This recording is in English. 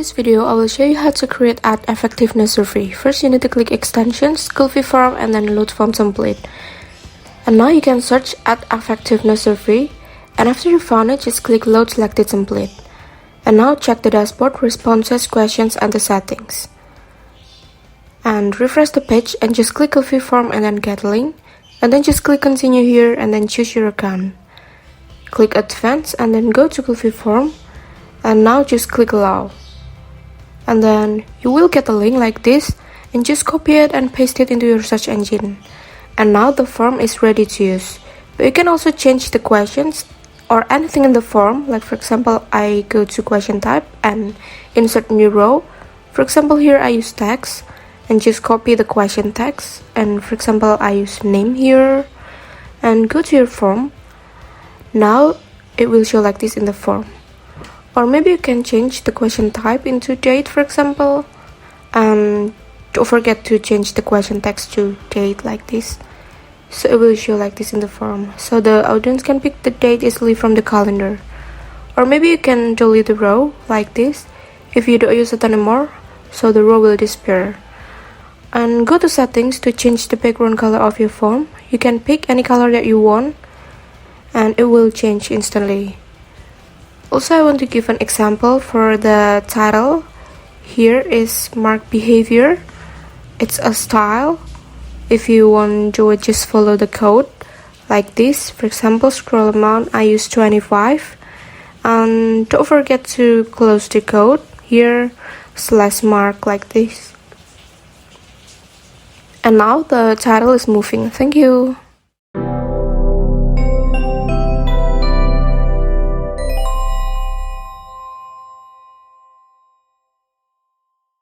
this video, I will show you how to create ad effectiveness survey. First, you need to click extensions, Gulfi form, and then load form template. And now you can search ad effectiveness survey. And after you found it, just click load selected template. And now check the dashboard, responses, questions, and the settings. And refresh the page and just click Gulfi form and then get link. And then just click continue here and then choose your account. Click advanced and then go to Gulfi form. And now just click allow. And then you will get a link like this and just copy it and paste it into your search engine. And now the form is ready to use. But you can also change the questions or anything in the form. Like for example, I go to question type and insert new row. For example, here I use text and just copy the question text. And for example, I use name here and go to your form. Now it will show like this in the form. Or maybe you can change the question type into date, for example. And don't forget to change the question text to date like this. So it will show like this in the form. So the audience can pick the date easily from the calendar. Or maybe you can delete the row like this if you don't use it anymore. So the row will disappear. And go to settings to change the background color of your form. You can pick any color that you want. And it will change instantly. Also, I want to give an example for the title. Here is mark behavior. It's a style. If you want to just follow the code like this. For example, scroll amount, I use 25. And don't forget to close the code. Here, slash mark like this. And now the title is moving. Thank you.